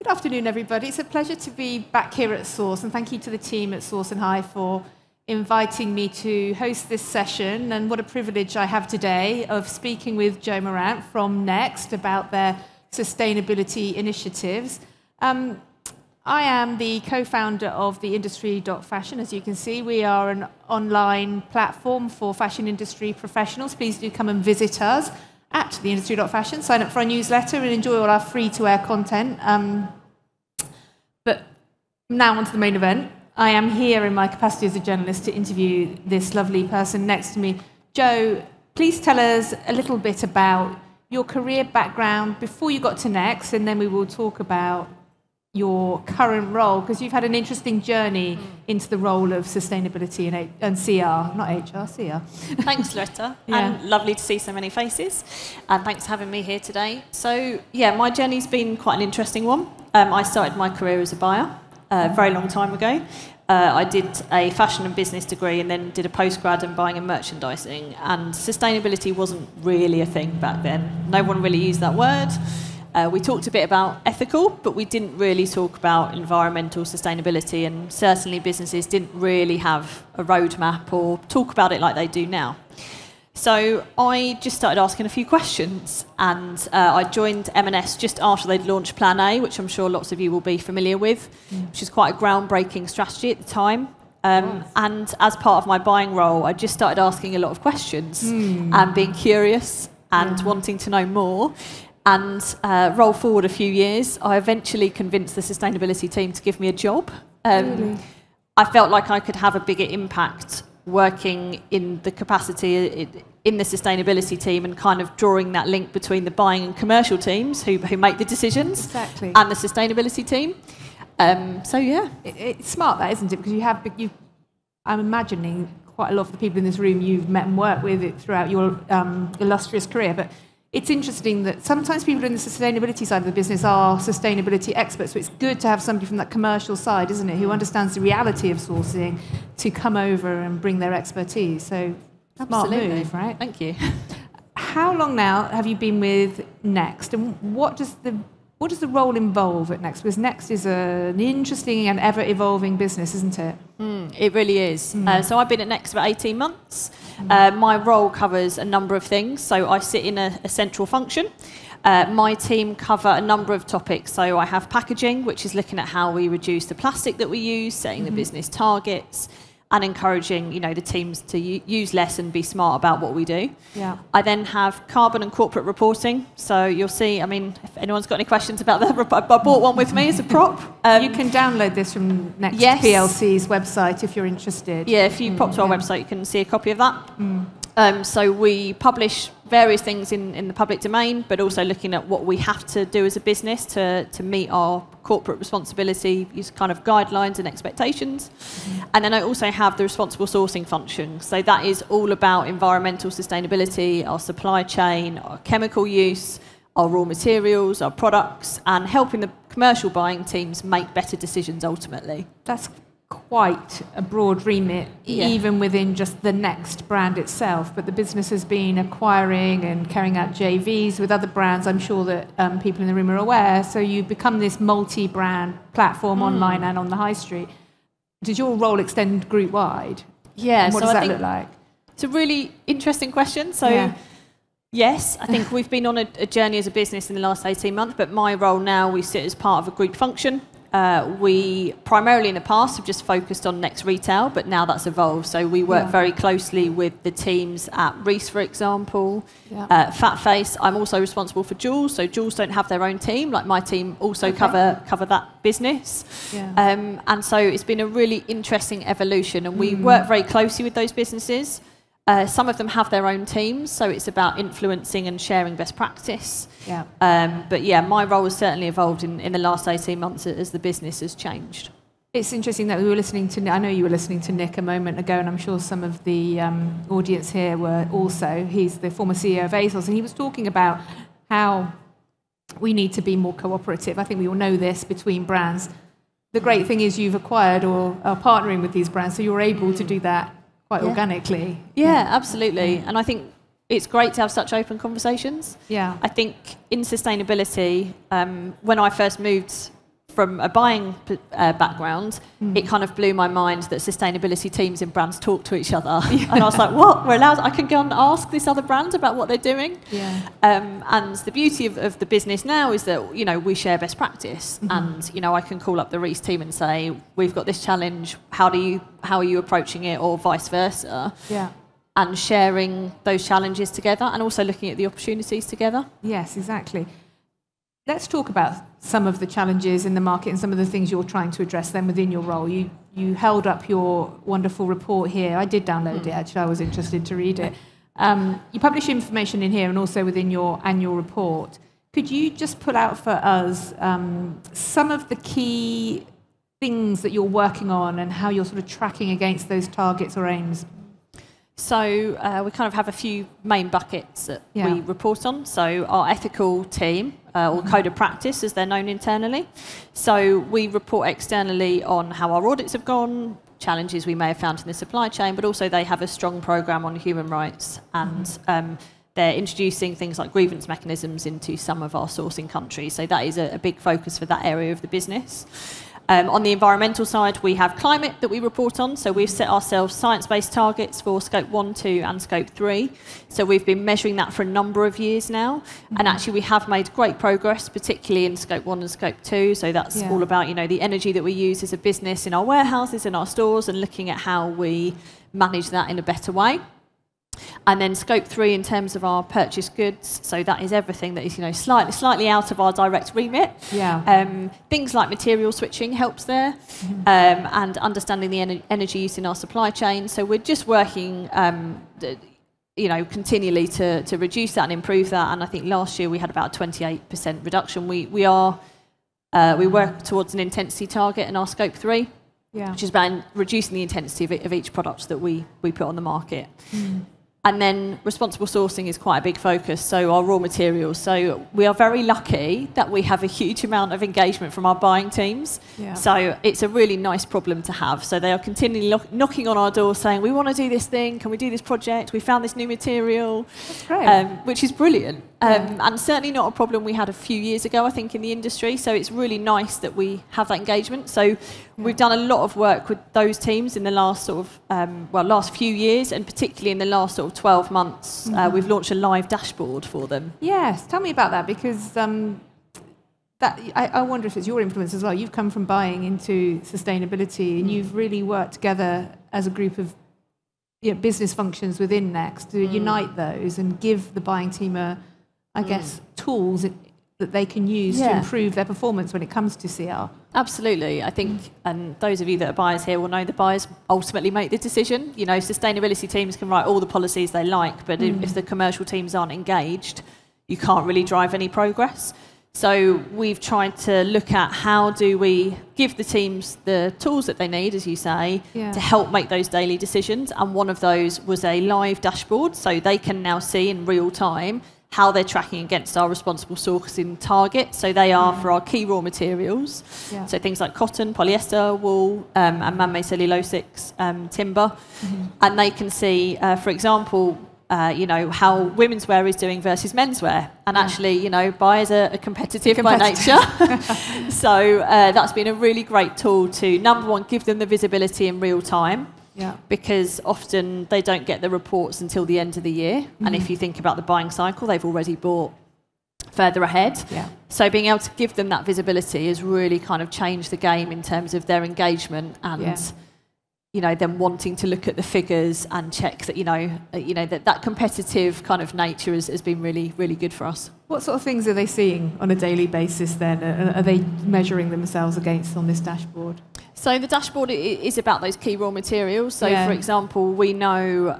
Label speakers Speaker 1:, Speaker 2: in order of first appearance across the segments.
Speaker 1: afternoon, everybody. It's a pleasure to be back here at Source, and thank you to the team at Source and High for inviting me to host this session. And what a privilege I have today of speaking with Jo Morant from Next about their sustainability initiatives. I am the co-founder of the Industry.Fashion. As you can see, we are an online platform for fashion industry professionals. Please do come and visit us at the Industry.Fashion. Sign up for our newsletter and enjoy all our free-to-air content. But now on to the main event. I am here in my capacity as a journalist to interview this lovely person next to me. Jo, please tell us a little bit about your career background before you got to Next, and then we will talk about your current role, because you've had an interesting journey into the role of sustainability and CR, not HR, CR.
Speaker 2: Thanks, Loretta. And lovely to see so many faces. And thanks for having me here today. So, yeah, my journey's been quite an interesting one. I started my career as a buyer a very long time ago. I did a fashion and business degree and then did a postgrad in buying and merchandising. And sustainability wasn't really a thing back then. No one really used that word. We talked a bit about ethical, but we didn't really talk about environmental sustainability, and certainly businesses didn't really have a roadmap or talk about it like they do now. So I just started asking a few questions, and I joined M&S just after they'd launched Plan A, which I'm sure lots of you will be familiar with, which is quite a groundbreaking strategy at the time. And as part of my buying role, I just started asking a lot of questions and being curious and wanting to know more. And roll forward a few years, I eventually convinced the sustainability team to give me a job.
Speaker 1: Really?
Speaker 2: I felt like I could have a bigger impact working in the capacity in the sustainability team and kind of drawing that link between the buying and commercial teams who make the decisions and the sustainability team. So, yeah.
Speaker 1: It's smart, that, isn't it? Because I'm imagining quite a lot of the people in this room you've met and worked with throughout your illustrious career, but it's interesting that sometimes people in the sustainability side of the business are sustainability experts, so it's good to have somebody from that commercial side, isn't it, who understands the reality of sourcing to come over and bring their expertise. So, smart move, right?
Speaker 2: Thank you.
Speaker 1: How long now have you been with Next, and what does the role involve at Next? Because Next is an interesting and ever-evolving business, isn't it?
Speaker 2: It really is. So I've been at Next about 18 months. My role covers a number of things. So I sit in a central function. My team cover a number of topics. So I have packaging, which is looking at how we reduce the plastic that we use, setting the business targets, and encouraging, the teams to use less and be smart about what we do.
Speaker 1: Yeah.
Speaker 2: I then have carbon and corporate reporting. So you'll see, if anyone's got any questions about that, I bought one with me as a prop.
Speaker 1: You can download this from Next PLC's website if you're interested.
Speaker 2: Yeah, if you pop to our website, you can see a copy of that. So we publish various things in the public domain, but also looking at what we have to do as a business to meet our corporate responsibility, use kind of guidelines and expectations. And then I also have the responsible sourcing function. So that is all about environmental sustainability, our supply chain, our chemical use, our raw materials, our products, and helping the commercial buying teams make better decisions ultimately.
Speaker 1: That's quite a broad remit, even within just the Next brand itself. But the business has been acquiring and carrying out JVs with other brands. I'm sure that people in the room are aware. So you become this multi-brand platform online and on the high street. Does your role extend group-wide?
Speaker 2: Yeah.
Speaker 1: And what does that look like?
Speaker 2: It's a really interesting question. So yes, I think we've been on a journey as a business in the last 18 months, but my role now, we sit as part of a group function. We primarily in the past have just focused on Next Retail, but now that's evolved. So we work very closely with the teams at Reiss, for example, Fatface. I'm also responsible for Joules, so Joules don't have their own team. Like my team also cover that business. And so it's been a really interesting evolution, and we work very closely with those businesses. Some of them have their own teams, so it's about influencing and sharing best practice. But my role has certainly evolved in the last 18 months as the business has changed.
Speaker 1: It's interesting that we were listening to, I know you were listening to Nick a moment ago, and I'm sure some of the audience here were also. He's the former CEO of ASOS, and he was talking about how we need to be more cooperative. I think we all know this between brands. The great thing is you've acquired or are partnering with these brands, so you're able to do that quite organically.
Speaker 2: Yeah, absolutely. And I think it's great to have such open conversations. I think in sustainability, when I first moved from a buying background, it kind of blew my mind that sustainability teams in brands talk to each other. Yeah. And I was like, what? We're allowed, I can go and ask this other brand about what they're doing.
Speaker 1: Yeah.
Speaker 2: And the beauty of the business now is that, you know, we share best practice. And, you know, I can call up the Reiss team and say, we've got this challenge, how are you approaching it, or vice versa.
Speaker 1: Yeah.
Speaker 2: And sharing those challenges together and also looking at the opportunities together.
Speaker 1: Yes, exactly. Let's talk about some of the challenges in the market and some of the things you're trying to address then within your role. You held up your wonderful report here. I did download it, actually. I was interested to read it. You publish information in here and also within your annual report. Could you just pull out for us some of the key things that you're working on and how you're sort of tracking against those targets or aims?
Speaker 2: So we kind of have a few main buckets that we report on. So our ethical team, or code of practice as they're known internally. So we report externally on how our audits have gone, challenges we may have found in the supply chain, but also they have a strong program on human rights, and they're introducing things like grievance mechanisms into some of our sourcing countries. So that is a big focus for that area of the business. On the environmental side, we have climate that we report on. So we've set ourselves science-based targets for Scope 1, 2 and Scope 3. So we've been measuring that for a number of years now. And actually we have made great progress, particularly in Scope 1 and Scope 2. So that's all about, you know, the energy that we use as a business in our warehouses, in our stores, and looking at how we manage that in a better way. And then Scope 3 in terms of our purchased goods, so that is everything that is, you know, slightly out of our direct remit.
Speaker 1: Yeah.
Speaker 2: Things like material switching helps there, and understanding the energy use in our supply chain. So we're just working, you know, continually to reduce that and improve that. And I think last year we had about a 28% reduction. We work towards an intensity target in our Scope 3. Yeah. Which is about reducing the intensity of each product that we put on the market. And then responsible sourcing is quite a big focus, so our raw materials. So we are very lucky that we have a huge amount of engagement from our buying teams. Yeah. So it's a really nice problem to have. So they are continually knocking on our door saying, we want to do this thing, can we do this project? We found this new material.
Speaker 1: That's great.
Speaker 2: Which is brilliant. And certainly not a problem we had a few years ago, I think, in the industry. So it's really nice that we have that engagement. So we've done a lot of work with those teams in the last sort of, last few years, and particularly in the last sort of 12 months. We've launched a live dashboard for them. Yes,
Speaker 1: tell me about that, because I wonder if it's your influence as well. You've come from buying into sustainability, and you've really worked together as a group of business functions within Next to unite those and give the buying team I guess, tools that they can use to improve their performance when it comes to CR.
Speaker 2: Absolutely. I think, and those of you that are buyers here will know the buyers ultimately make the decision. You know, sustainability teams can write all the policies they like, but if the commercial teams aren't engaged, you can't really drive any progress. So we've tried to look at how do we give the teams the tools that they need, as you say, to help make those daily decisions. And one of those was a live dashboard, so they can now see in real time how they're tracking against our responsible sourcing target. So they are for our key raw materials. Yeah. So things like cotton, polyester, wool, and man-made cellulosics, timber. And they can see, for example, you know, how women's wear is doing versus menswear. And actually, you know, buyers are competitive by nature. So that's been a really great tool to, number one, give them the visibility in real time. Yeah. Because often they don't get the reports until the end of the year. And if you think about the buying cycle, they've already bought further ahead. Yeah. So being able to give them that visibility has really kind of changed the game in terms of their engagement and, you know, them wanting to look at the figures and check that, you know, that competitive kind of nature has been really, really good for us.
Speaker 1: What sort of things are they seeing on a daily basis then? Are they measuring themselves against on this dashboard?
Speaker 2: So the dashboard is about those key raw materials. So, for example, we know,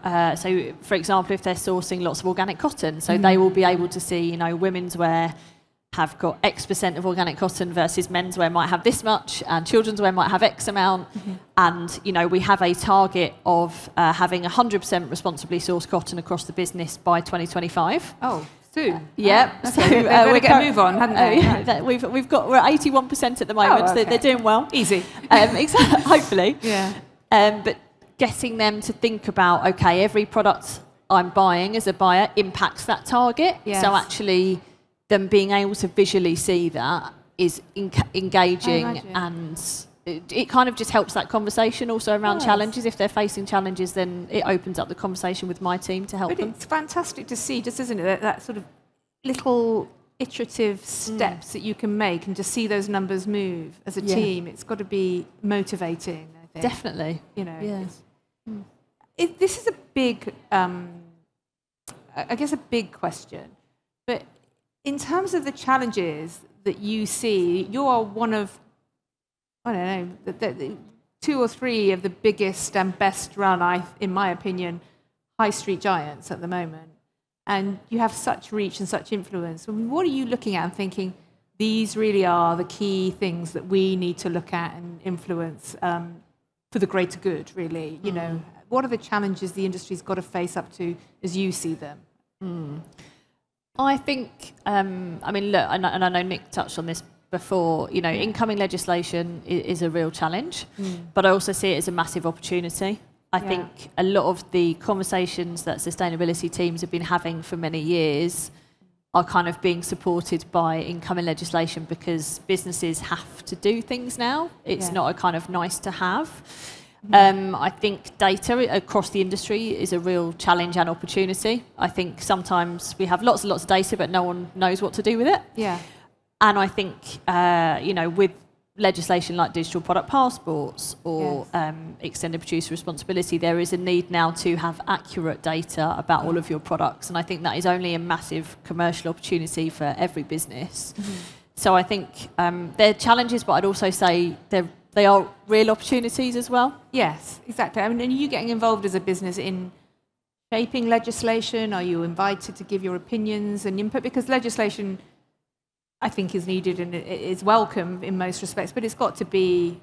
Speaker 2: for example, if they're sourcing lots of organic cotton, so they will be able to see, you know, women's wear have got X% of organic cotton versus menswear might have this much, and children's wear might have X amount. And, you know, we have a target of having 100% responsibly sourced cotton across the business by 2025.
Speaker 1: Oh. Soon.
Speaker 2: Yeah.
Speaker 1: Okay. So they've got to get a move on, hadn't they?
Speaker 2: We're at 81% at the moment.
Speaker 1: Oh, okay.
Speaker 2: So they're doing well.
Speaker 1: Easy.
Speaker 2: Exactly. Hopefully.
Speaker 1: Yeah.
Speaker 2: But getting them to think about, okay, every product I'm buying as a buyer impacts that target. Yes. So actually, them being able to visually see that is engaging, and it kind of just helps that conversation also around challenges. If they're facing challenges, then it opens up the conversation with my team to help them.
Speaker 1: It's fantastic to see, just isn't it, that sort of little iterative steps that you can make, and to see those numbers move as a team. It's got to be motivating, I think.
Speaker 2: Definitely.
Speaker 1: You know, this is a big, I guess, a big question. But in terms of the challenges that you see, you are one of, I don't know, the 2 or 3 of the biggest and best run, in my opinion, high street giants at the moment. And you have such reach and such influence. I mean, what are you looking at and thinking, these really are the key things that we need to look at and influence for the greater good, really? You know, what are the challenges the industry's got to face up to as you see them?
Speaker 2: I think, I mean, look, and I know Nick touched on this before, you know, incoming legislation is a real challenge, but I also see it as a massive opportunity. I think a lot of the conversations that sustainability teams have been having for many years are kind of being supported by incoming legislation, because businesses have to do things now. It's not a kind of nice to have. I think data across the industry is a real challenge and opportunity. I think sometimes we have lots and lots of data, but no one knows what to do with it. And I think, you know, with legislation like digital product passports or extended producer responsibility, there is a need now to have accurate data about all of your products. And I think that is only a massive commercial opportunity for every business. So I think they're challenges, but I'd also say they are real opportunities as well.
Speaker 1: Yes, exactly. I mean, are you getting involved as a business in shaping legislation? Are you invited to give your opinions and input? Because legislation, I think, is needed and is welcome in most respects, but it's got to be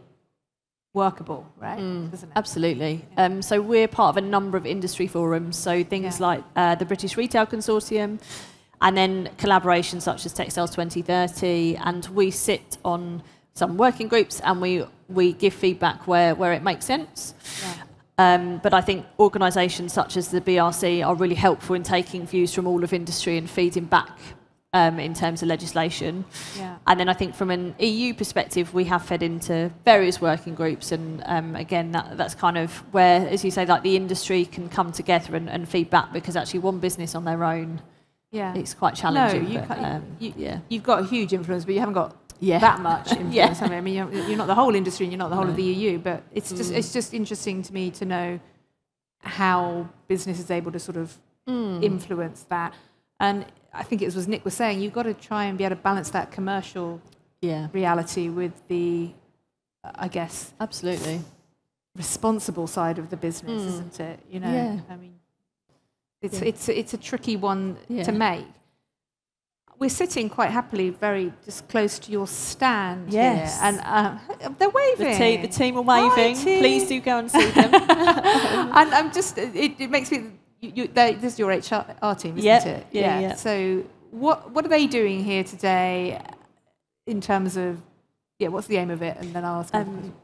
Speaker 1: workable, right? Doesn't it?
Speaker 2: Absolutely. So we're part of a number of industry forums, so things like the British Retail Consortium, and then collaborations such as Textiles 2030, and we sit on some working groups and we give feedback where it makes sense. But I think organisations such as the BRC are really helpful in taking views from all of industry and feeding back in terms of legislation. And then I think from an EU perspective, we have fed into various working groups, and again, that's kind of where, as you say, like the industry can come together and feed back, because actually one business on their own, it's quite challenging.
Speaker 1: No, you've got a huge influence, but you haven't got that much influence. I mean, you're not the whole industry and you're not the whole of the EU, but it's just interesting to me to know how business is able to sort of influence that. And I think it was Nick was saying, you've got to try and be able to balance that commercial reality with the, I guess,
Speaker 2: absolutely
Speaker 1: responsible side of the business, isn't it? You know, I mean, it's a tricky one to make. We're sitting quite happily, very just close to your stand here, and they're waving.
Speaker 2: The team are waving. Please do go and see them.
Speaker 1: And I'm just, it makes me. This is your HR team, isn't it?
Speaker 2: Yeah.
Speaker 1: So what are they doing here today in terms of, what's the aim of it? And then I'll ask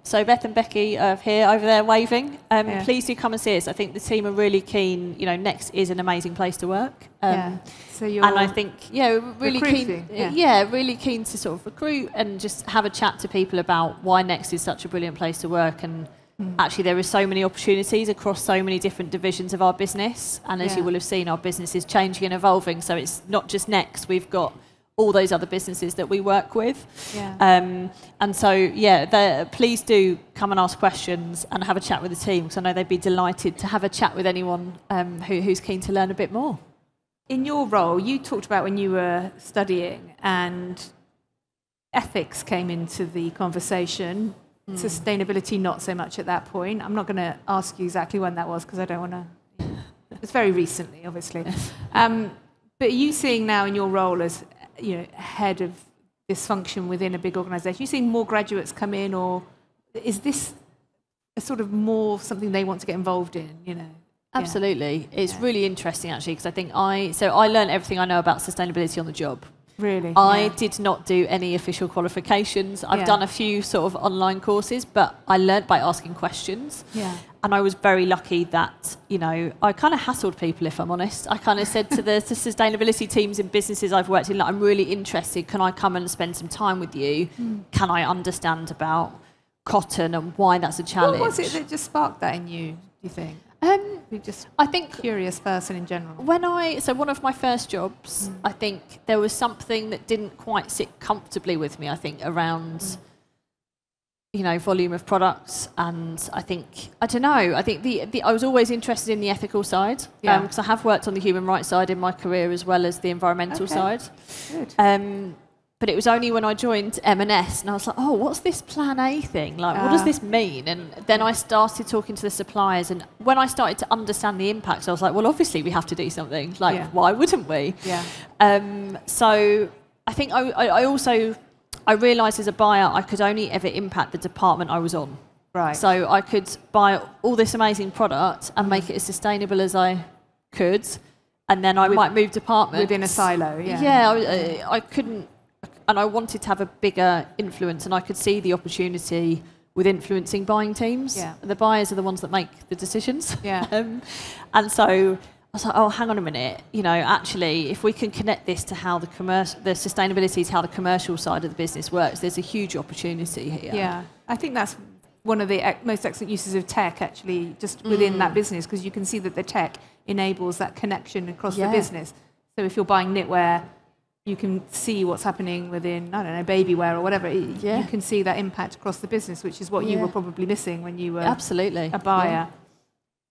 Speaker 2: so Beth and Becky are here, over there, waving. Please do come and see us. I think the team are really keen. You know, Next is an amazing place to work.
Speaker 1: So you're
Speaker 2: and I think, really
Speaker 1: recruiting.
Speaker 2: keen. Really keen to sort of recruit and just have a chat to people about why Next is such a brilliant place to work. And actually, there are so many opportunities across so many different divisions of our business. And as you will have seen, our business is changing and evolving. So it's not just Next. We've got all those other businesses that we work with. And so, please do come and ask questions and have a chat with the team, because I know they'd be delighted to have a chat with anyone who's keen to learn a bit more.
Speaker 1: In your role, you talked about when you were studying, and ethics came into the conversation. Sustainability, not so much at that point. I'm not going to ask you exactly when that was, because I don't want to. It's very recently, obviously. But are you seeing now in your role as head of this function within a big organisation, are you seeing more graduates come in, or is this a sort of more something they want to get involved in?
Speaker 2: Absolutely. It's really interesting, actually, because I think I learned everything I know about sustainability on the job.
Speaker 1: Really?
Speaker 2: I did not do any official qualifications. I've done a few sort of online courses, but I learnt by asking questions.
Speaker 1: Yeah.
Speaker 2: And I was very lucky that, you know, I kind of hassled people, if I'm honest. I kind of said to the sustainability teams in businesses I've worked in, like, I'm really interested. Can I come and spend some time with you? Can I understand about cotton and why that's a challenge?
Speaker 1: What was it that just sparked that in you, do you think?
Speaker 2: I think
Speaker 1: curious person in general.
Speaker 2: So one of my first jobs, I think there was something that didn't quite sit comfortably with me, I think, around, you know, volume of products. And I think I was always interested in the ethical side, because I have worked on the human rights side in my career as well as the environmental side.
Speaker 1: Good.
Speaker 2: But it was only when I joined M&S and I was like, oh, what's this Plan A thing? Like, what does this mean? And then I started talking to the suppliers. And when I started to understand the impacts, I was like, well, obviously we have to do something. Like, why wouldn't we?
Speaker 1: Yeah.
Speaker 2: So I think I realised as a buyer, I could only ever impact the department I was on.
Speaker 1: Right.
Speaker 2: So I could buy all this amazing product and make it as sustainable as I could. And then I might move departments.
Speaker 1: Within a silo,
Speaker 2: Yeah, I couldn't. And I wanted to have a bigger influence, and I could see the opportunity with influencing buying teams.
Speaker 1: Yeah.
Speaker 2: The buyers are the ones that make the decisions.
Speaker 1: Yeah.
Speaker 2: And so I was like, oh, hang on a minute. You know, actually, if we can connect this to how the sustainability is how the commercial side of the business works, there's a huge opportunity here.
Speaker 1: Yeah. I think that's one of the most excellent uses of tech, actually, just within that business, because you can see that the tech enables that connection across the business. So if you're buying knitwear, you can see what's happening within, I don't know, baby wear or whatever. You can see that impact across the business, which is what you were probably missing when you were a buyer. Yeah.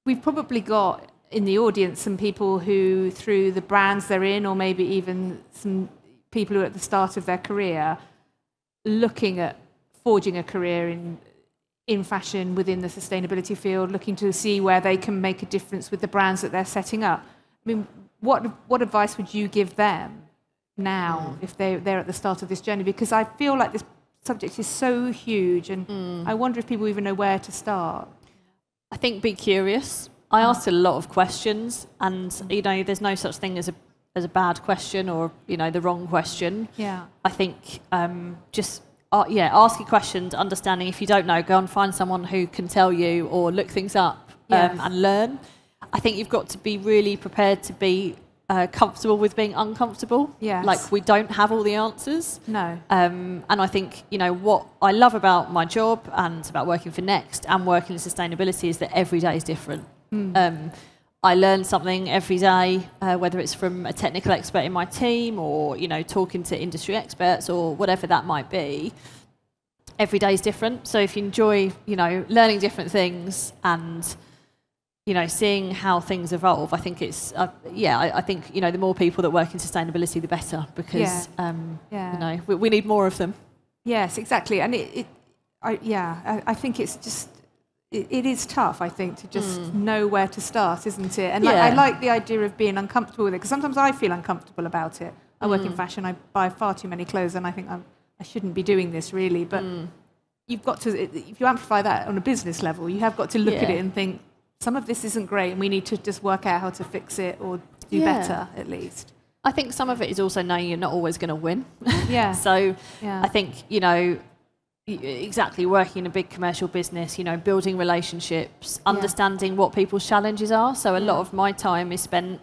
Speaker 1: We've probably got in the audience some people who, through the brands they're in, or maybe even some people who are at the start of their career, looking at forging a career in fashion within the sustainability field, looking to see where they can make a difference with the brands that they're setting up. I mean, what advice would you give them now if they're at the start of this journey? Because I feel like this subject is so huge, and I wonder if people even know where to start.
Speaker 2: I think be curious. I asked a lot of questions, and you know, there's no such thing as a bad question or, you know, the wrong question.
Speaker 1: Yeah.
Speaker 2: I think just asking questions, understanding if you don't know, go and find someone who can tell you or look things up and learn. I think you've got to be really prepared to be comfortable with being uncomfortable.
Speaker 1: Yes.
Speaker 2: Like, we don't have all the answers.
Speaker 1: No.
Speaker 2: And I think, you know, what I love about my job and about working for Next and working in sustainability is that every day is different. I learn something every day, whether it's from a technical expert in my team or, you know, talking to industry experts or whatever that might be. Every day is different. So if you enjoy, you know, learning different things and, you know, seeing how things evolve, I think it's, I think, you know, the more people that work in sustainability, the better, because, you know, we need more of them.
Speaker 1: Yes, exactly. And I think it's just, it is tough, I think, to just know where to start, isn't it? And I like the idea of being uncomfortable with it, because sometimes I feel uncomfortable about it. I work in fashion, I buy far too many clothes, and I think I shouldn't be doing this, really. But you've got to, if you amplify that on a business level, you have got to look at it and think, some of this isn't great, and we need to just work out how to fix it or do better, at least.
Speaker 2: I think some of it is also knowing you're not always going to win.
Speaker 1: Yeah.
Speaker 2: So I think, you know, exactly, working in a big commercial business, you know, building relationships, understanding what people's challenges are. So a lot of my time is spent,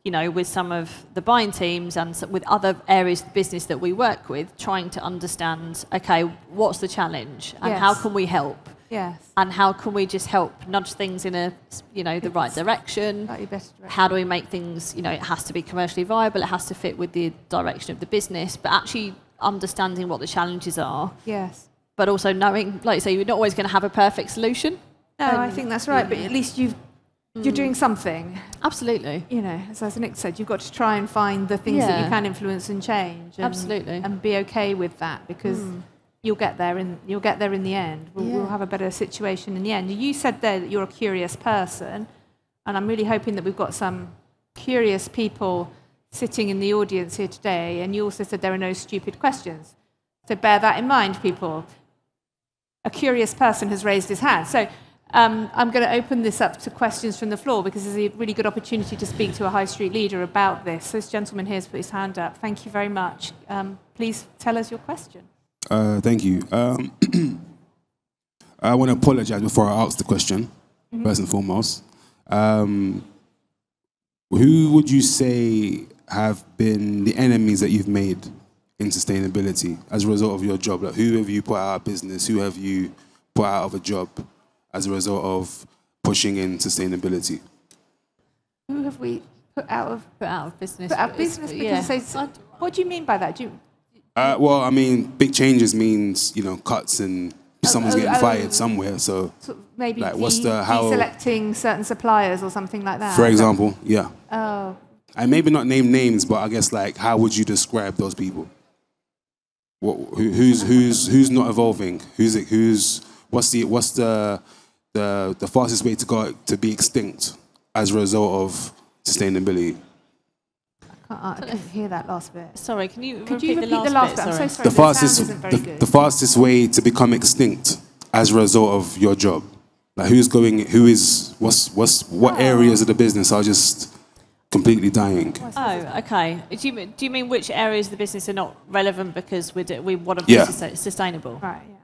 Speaker 2: you know, with some of the buying teams and with other areas of the business that we work with, trying to understand, okay, what's the challenge and how can we help?
Speaker 1: Yes.
Speaker 2: And how can we just help nudge things in a, you know, the right direction?
Speaker 1: Slightly better direction.
Speaker 2: How do we make things, you know, it has to be commercially viable, it has to fit with the direction of the business, but actually understanding what the challenges are.
Speaker 1: Yes.
Speaker 2: But also knowing, like you say, you're not always going to have a perfect solution.
Speaker 1: No, I think that's right. But at least you're doing something.
Speaker 2: Absolutely.
Speaker 1: You know, as Nick said, you've got to try and find the things that you can influence and change. And,
Speaker 2: absolutely. And
Speaker 1: be okay with that, because you'll get there in the end. We'll have a better situation in the end. You said there that you're a curious person, and I'm really hoping that we've got some curious people sitting in the audience here today. And you also said there are no stupid questions. So bear that in mind, people. A curious person has raised his hand. So I'm going to open this up to questions from the floor because there's a really good opportunity to speak to a high street leader about this. So this gentleman here has put his hand up. Thank you very much. Please tell us your question.
Speaker 3: Thank you. I want to apologise before I ask the question, first and foremost. Who would you say have been the enemies that you've made in sustainability as a result of your job? Like, who have you put out of business? Who have you put out of a job as a result of pushing in sustainability?
Speaker 1: Who have we put out of
Speaker 2: business?
Speaker 1: Put out of business? Because what do you mean by that?
Speaker 3: Well, I mean, big changes means, you know, cuts and someone's getting fired somewhere. So
Speaker 1: maybe
Speaker 3: like,
Speaker 1: deselecting certain suppliers or something like that.
Speaker 3: For example, yeah.
Speaker 1: Oh.
Speaker 3: And maybe not name names, but I guess, like, how would you describe those people? Who's not evolving? What's the fastest way to be extinct as a result of sustainability?
Speaker 1: I didn't hear that last bit.
Speaker 2: Sorry, can you
Speaker 1: repeat
Speaker 2: the last bit?
Speaker 1: I'm so sorry.
Speaker 3: The fastest way to become extinct as a result of your job. Like, what areas of the business are just completely dying?
Speaker 2: Oh, okay. Do you mean which areas of the business are not relevant because we want to be sustainable?
Speaker 1: Right. Yeah.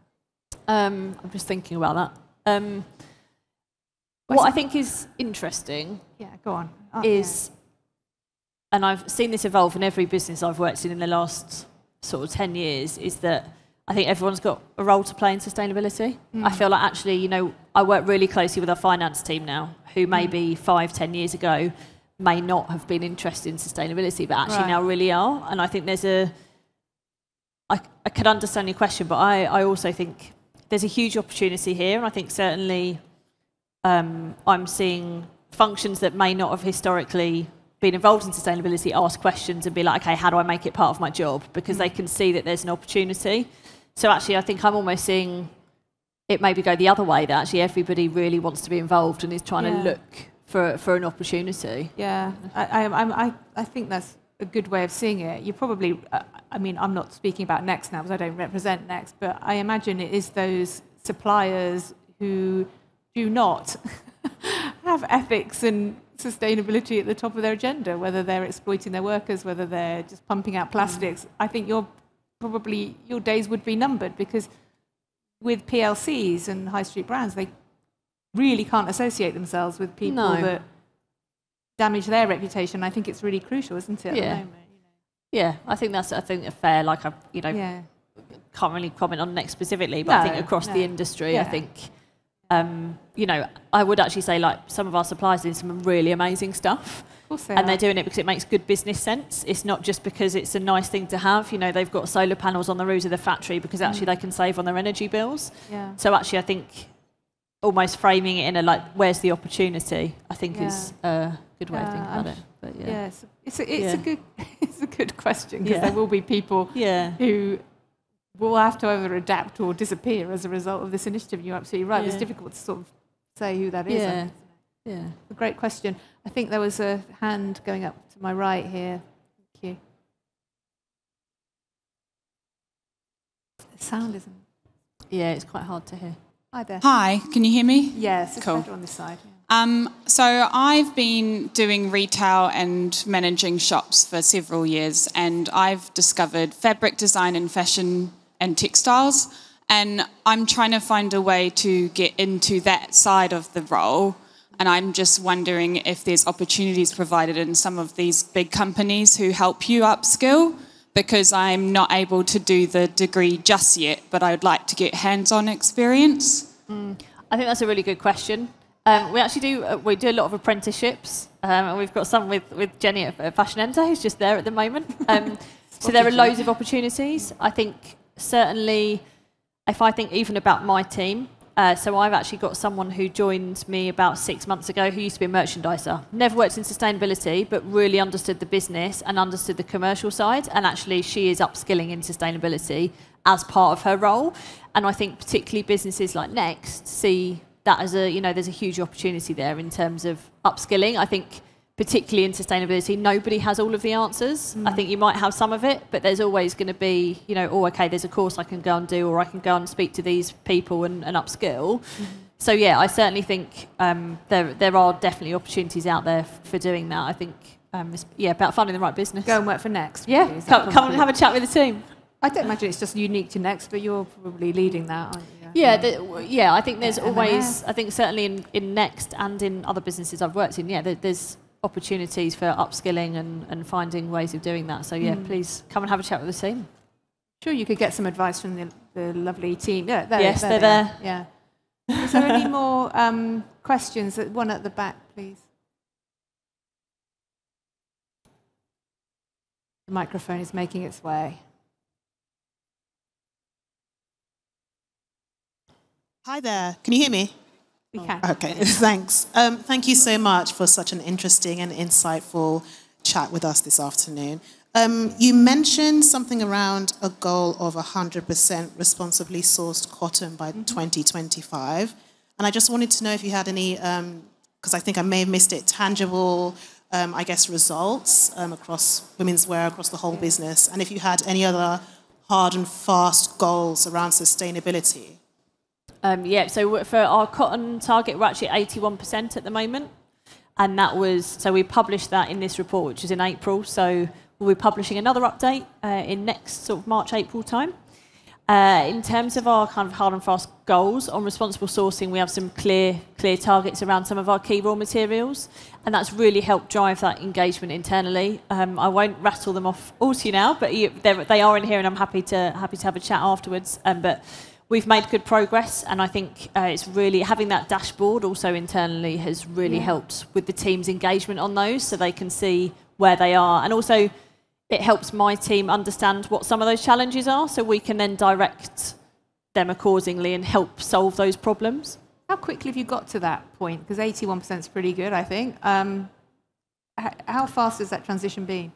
Speaker 2: I'm just thinking about that. What I think is interesting,
Speaker 1: go on,
Speaker 2: and I've seen this evolve in every business I've worked in the last sort of 10 years, is that I think everyone's got a role to play in sustainability. I feel like actually, you know, I work really closely with our finance team now, who maybe 5-10 years ago may not have been interested in sustainability, but actually now really are. And I think I could understand your question, but I also think there's a huge opportunity here. And I think certainly I'm seeing functions that may not have historically been involved in sustainability ask questions and be like, okay, how do I make it part of my job? Because they can see that there's an opportunity. So actually, I think I'm almost seeing it maybe go the other way, that actually everybody really wants to be involved and is trying to look for an opportunity.
Speaker 1: Yeah, I think that's a good way of seeing it. You probably, I mean, I'm not speaking about Next now because I don't represent Next, but I imagine it is those suppliers who do not have ethics and sustainability at the top of their agenda, whether they're exploiting their workers, whether they're just pumping out plastics. I think your days would be numbered, because with PLCs and high street brands, they really can't associate themselves with people that damage their reputation. I think it's really crucial, isn't it, at the moment?
Speaker 2: Yeah, I think that's a fair, like, can't really comment on Next specifically, but I think across the industry, I think, you know, I would actually say, like, some of our suppliers are doing some really amazing stuff.
Speaker 1: Of course they
Speaker 2: and
Speaker 1: are.
Speaker 2: They're doing it because it makes good business sense. It's not just because it's a nice thing to have. You know, they've got solar panels on the roofs of the factory because actually they can save on their energy bills.
Speaker 1: Yeah.
Speaker 2: So actually, I think almost framing it in a, like, where's the opportunity, I think is a good way of thinking about it. But
Speaker 1: it's a good question, because there will be people who will have to either adapt or disappear as a result of this initiative. You're absolutely right. It's difficult to sort of say who that is.
Speaker 2: Yeah.
Speaker 1: A great question. I think there was a hand going up to my right here. Thank you. The sound isn't.
Speaker 2: Yeah, it's quite hard to hear.
Speaker 1: Hi there.
Speaker 4: Hi, can you hear me?
Speaker 1: Yes, it's better on this side. Yeah.
Speaker 4: So I've been doing retail and managing shops for several years, and I've discovered fabric design and fashion and textiles, and I'm trying to find a way to get into that side of the role. And I'm just wondering if there's opportunities provided in some of these big companies who help you upskill, because I'm not able to do the degree just yet, but I would like to get hands-on experience.
Speaker 2: I think that's a really good question. We actually do a lot of apprenticeships, and we've got some with Jenny at Fashionenta, who's just there at the moment. So there are loads of opportunities. I think certainly, if I think even about my team, so I've actually got someone who joined me about 6 months ago who used to be a merchandiser. Never worked in sustainability, but really understood the business and understood the commercial side. And actually, she is upskilling in sustainability as part of her role. And I think particularly businesses like Next see that as there's a huge opportunity there in terms of upskilling. I think particularly in sustainability, nobody has all of the answers. I think you might have some of it, but there's always going to be, there's a course I can go and do, or I can go and speak to these people and upskill. So yeah, I certainly think there are definitely opportunities out there for doing that. I think it's about finding the right business.
Speaker 1: Go and work for Next.
Speaker 2: Yeah, come and have a chat with the team.
Speaker 1: I don't imagine it's just unique to Next, but you're probably leading that, aren't you?
Speaker 2: Yeah, I think there's always,
Speaker 1: M&S.
Speaker 2: I think certainly in Next and in other businesses I've worked in, there's opportunities for upskilling and finding ways of doing that. So please come and have a chat with the team.
Speaker 1: Sure, you could get some advice from the lovely team. Yeah,
Speaker 2: Yes, they're there.
Speaker 1: Yeah. Is there any more questions? One at the back, please. The microphone is making its way.
Speaker 5: Hi there. Can you hear me?
Speaker 1: We can.
Speaker 5: Okay, thanks. Thank you so much for such an interesting and insightful chat with us this afternoon. You mentioned something around a goal of 100% responsibly sourced cotton by 2025. And I just wanted to know if you had any, because I think I may have missed it, tangible, results across women's wear, across the whole business. And if you had any other hard and fast goals around sustainability.
Speaker 2: So for our cotton target, we're actually at 81% at the moment. And that was, so we published that in this report, which is in April. So we'll be publishing another update in next sort of March, April time. In terms of our kind of hard and fast goals on responsible sourcing, we have some clear targets around some of our key raw materials. And that's really helped drive that engagement internally. I won't rattle them off all to you now, but they are in here and I'm happy to have a chat afterwards. But we've made good progress, and I think it's really having that dashboard also internally has really helped with the team's engagement on those, so they can see where they are, and also it helps my team understand what some of those challenges are, so we can then direct them accordingly and help solve those problems.
Speaker 1: How quickly have you got to that point? Because 81% is pretty good, I think. How fast has that transition been?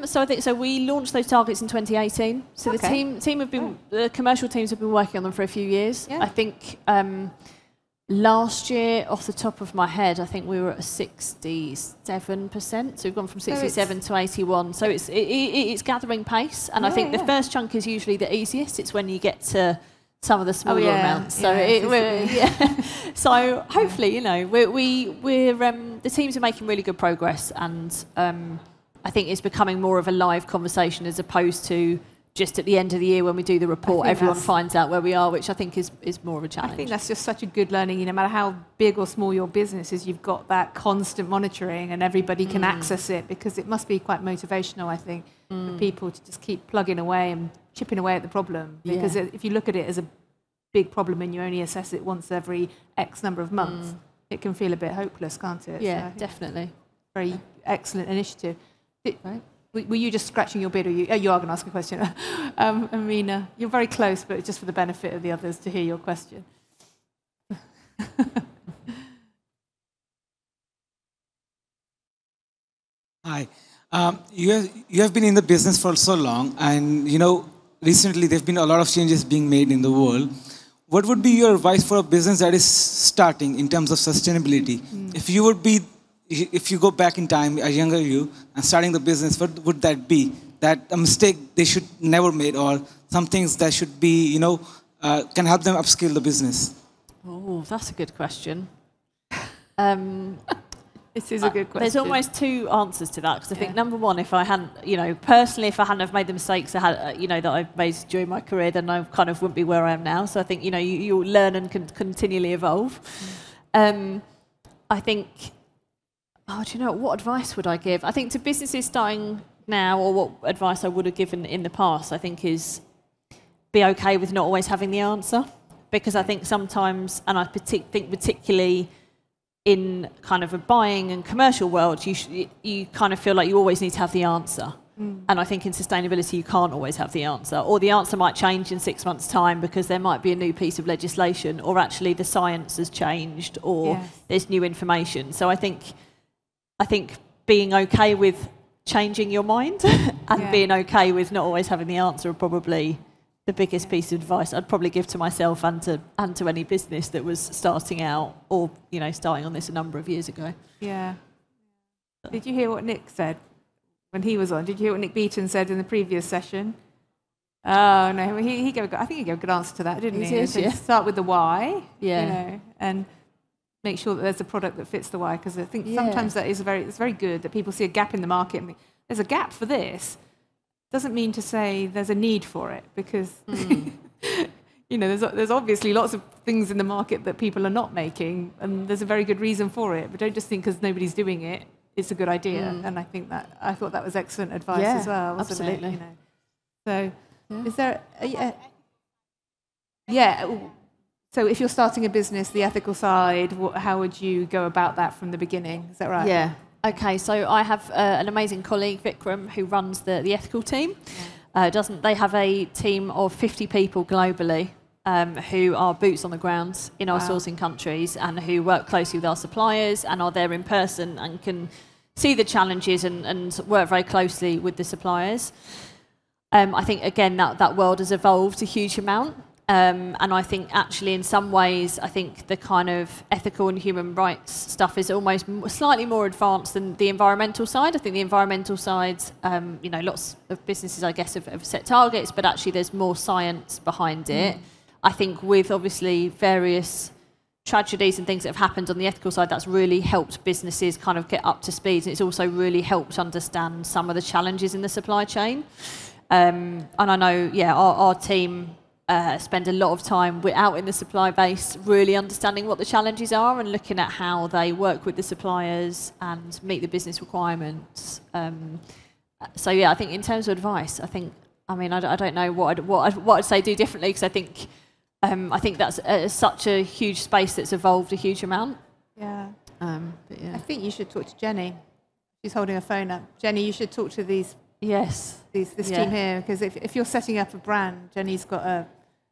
Speaker 2: So we launched those targets in 2018. So the team have been, the commercial teams have been working on them for a few years. Yeah. I think last year, off the top of my head, I think we were at 67%. So we've gone from 67 to 81. So it's gathering pace, and I think the first chunk is usually the easiest. It's when you get to some of the smaller amounts. So so hopefully, we're the teams are making really good progress, and I think it's becoming more of a live conversation as opposed to just at the end of the year when we do the report, everyone finds out where we are, which I think is more of a challenge.
Speaker 1: I think that's just such a good learning. No matter how big or small your business is, you've got that constant monitoring and everybody can access it, because it must be quite motivational, I think, for people to just keep plugging away and chipping away at the problem. Because if you look at it as a big problem and you only assess it once every X number of months, it can feel a bit hopeless, can't it?
Speaker 2: Yeah, so definitely.
Speaker 1: Very excellent initiative. Were you just scratching your beard, or you are going to ask a question? Amina, you're very close, but just for the benefit of the others to hear your question.
Speaker 6: Hi. You have been in the business for so long, and recently there have been a lot of changes being made in the world. What would be your advice for a business that is starting in terms of sustainability? If you go back in time, a younger you, and starting the business, what would that be? That a mistake they should never make, or some things that should be, can help them upskill the business?
Speaker 2: Oh, that's a good question.
Speaker 1: This is a good question.
Speaker 2: There's almost two answers to that, because I think number one, if I hadn't, personally, if I hadn't have made the mistakes I had, that I've made during my career, then I kind of wouldn't be where I am now. So I think, you learn and can continually evolve. I think. Oh, do you know what advice would I give? I think to businesses starting now, or what advice I would have given in the past, I think is be okay with not always having the answer. Because I think sometimes, and I think particularly in kind of a buying and commercial world, you kind of feel like you always need to have the answer. And I think in sustainability, you can't always have the answer. Or the answer might change in 6 months' time because there might be a new piece of legislation, or actually the science has changed, or there's new information. So I think being okay with changing your mind and being okay with not always having the answer are probably the biggest piece of advice I'd probably give to myself and to any business that was starting out, or starting on this a number of years ago. Yeah.
Speaker 1: Did you hear what Nick said when he was on? Did you hear what Nick Beaton said in the previous session? Oh no, he gave. I think he gave a good answer to that, didn't he?
Speaker 2: Did, yeah.
Speaker 1: Start with the why.
Speaker 2: Yeah.
Speaker 1: You know, and make sure that there's a product that fits the why. Because I think sometimes that is it's very good that people see a gap in the market and think, there's a gap for this. Doesn't mean to say there's a need for it, because you know there's obviously lots of things in the market that people are not making, and there's a very good reason for it. But don't just think because nobody's doing it, it's a good idea. And I thought that was excellent advice as well. Wasn't
Speaker 2: absolutely.
Speaker 1: It, you know? So. Is there? Yeah. So if you're starting a business, the ethical side, how would you go about that from the beginning? Is that right?
Speaker 2: Yeah. Okay. So I have an amazing colleague, Vikram, who runs the ethical team. They have a team of 50 people globally who are boots on the ground in our sourcing countries and who work closely with our suppliers and are there in person and can see the challenges and work very closely with the suppliers. I think, again, that world has evolved a huge amount. And I think, actually, in some ways, I think the kind of ethical and human rights stuff is almost slightly more advanced than the environmental side. I think the environmental side, you know, lots of businesses, I guess, have set targets, but actually there's more science behind it. I think with, obviously, various tragedies and things that have happened on the ethical side, that's really helped businesses kind of get up to speed. And it's also really helped understand some of the challenges in the supply chain. And I know, our team spend a lot of time out in the supply base really understanding what the challenges are and looking at how they work with the suppliers and meet the business requirements. So, I think in terms of advice, I don't know what I'd say do differently, because I think that's such a huge space that's evolved a huge amount.
Speaker 1: Yeah.
Speaker 2: But yeah.
Speaker 1: I think you should talk to Jenny. She's holding her phone up. Jenny, you should talk to this team here, because if you're setting up a brand, Jenny's got a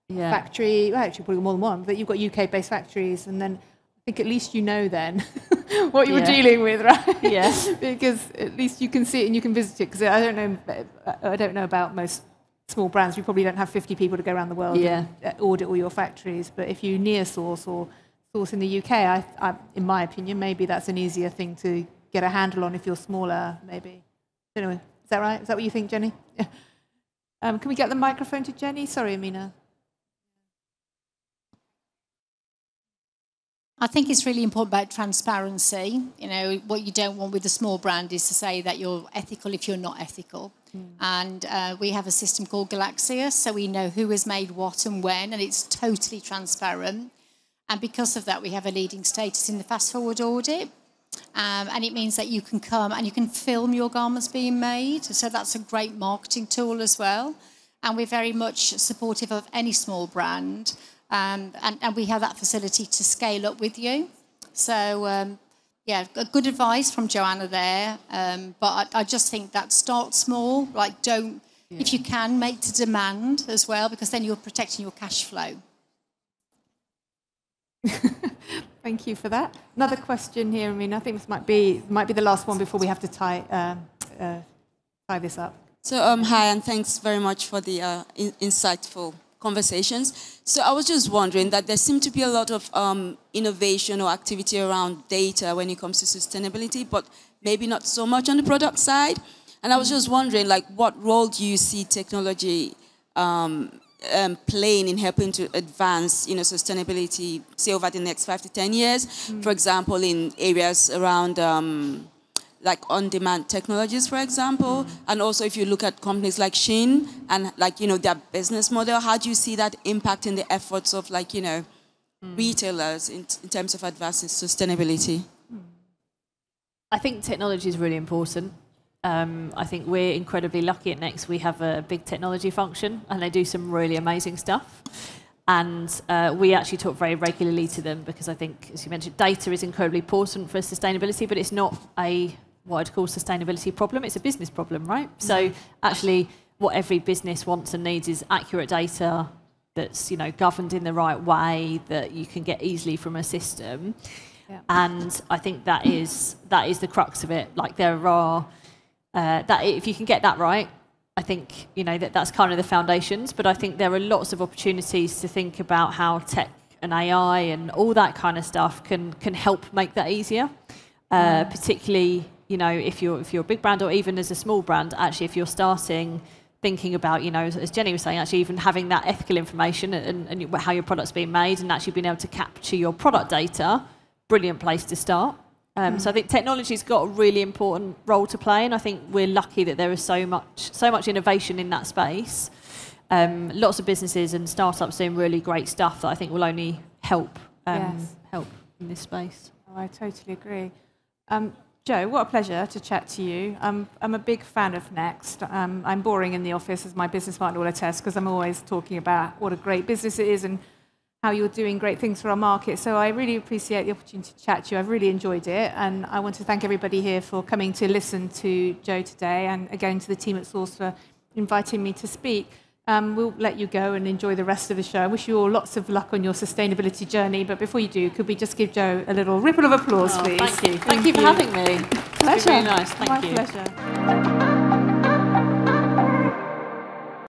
Speaker 1: factory, well, actually probably more than one, but you've got UK-based factories, and then I think at least you know then what you were dealing with, right?
Speaker 2: Yeah.
Speaker 1: Because at least you can see it and you can visit it, because I don't know about most small brands. You probably don't have 50 people to go around the world and audit all your factories, but if you near source or source in the UK, I, in my opinion, maybe that's an easier thing to get a handle on if you're smaller, maybe. Anyway. Is that right? Is that what you think, Jenny? Yeah. Can we get the microphone to Jenny? Sorry, Amina.
Speaker 7: I think it's really important about transparency. You know, what you don't want with a small brand is to say that you're ethical if you're not ethical. And we have a system called Galaxia, so we know who has made what and when, and it's totally transparent. And because of that, we have a leading status in the fast forward audit. And it means that you can come and you can film your garments being made. So that's a great marketing tool as well. And we're very much supportive of any small brand. And we have that facility to scale up with you. So, good advice from Joanna there. But I just think that start small. Like, if you can, make to demand as well, because then you're protecting your cash flow.
Speaker 1: Thank you for that. Another question here. I mean, I think this might be the last one before we have to tie this up.
Speaker 8: So, hi, and thanks very much for the insightful conversations. So I was just wondering that there seemed to be a lot of innovation or activity around data when it comes to sustainability, but maybe not so much on the product side. And I was just wondering, like, what role do you see technology playing in helping to advance, sustainability, say, over the next 5 to 10 years? For example, in areas around like on-demand technologies, for example, and also if you look at companies like Shein and their business model, how do you see that impacting the efforts of retailers in terms of advancing sustainability?
Speaker 2: I think technology is really important. I think we're incredibly lucky at Next. We have a big technology function and they do some really amazing stuff. And we actually talk very regularly to them because I think, as you mentioned, data is incredibly important for sustainability, but it's not what I'd call sustainability problem. It's a business problem, right? So actually what every business wants and needs is accurate data that's governed in the right way that you can get easily from a system. Yeah. And I think that is the crux of it. Like there are, that if you can get that right, I think that's kind of the foundations. But I think there are lots of opportunities to think about how tech and AI and all that kind of stuff can help make that easier. Particularly, if you're a big brand or even as a small brand, actually, if you're starting thinking about, you know, as Jenny was saying, actually even having that ethical information and how your product's being made and actually being able to capture your product data, brilliant place to start. So I think technology's got a really important role to play, and I think we're lucky that there is so much innovation in that space. Lots of businesses and startups doing really great stuff that I think will only help help in this space.
Speaker 1: Oh, I totally agree. Jo, what a pleasure to chat to you. I'm a big fan of Next. I'm boring in the office, as my business partner will attest, because I'm always talking about what a great business it is and how you're doing great things for our market. So I really appreciate the opportunity to chat to you. I've really enjoyed it. And I want to thank everybody here for coming to listen to Jo today, and again to the team at Source for inviting me to speak. We'll let you go and enjoy the rest of the show. I wish you all lots of luck on your sustainability journey. But before you do, could we just give Jo a little ripple of applause, please?
Speaker 2: Thank you. Thank you for having me.
Speaker 1: Pleasure.
Speaker 2: It's been really nice. Thank you.
Speaker 1: My pleasure.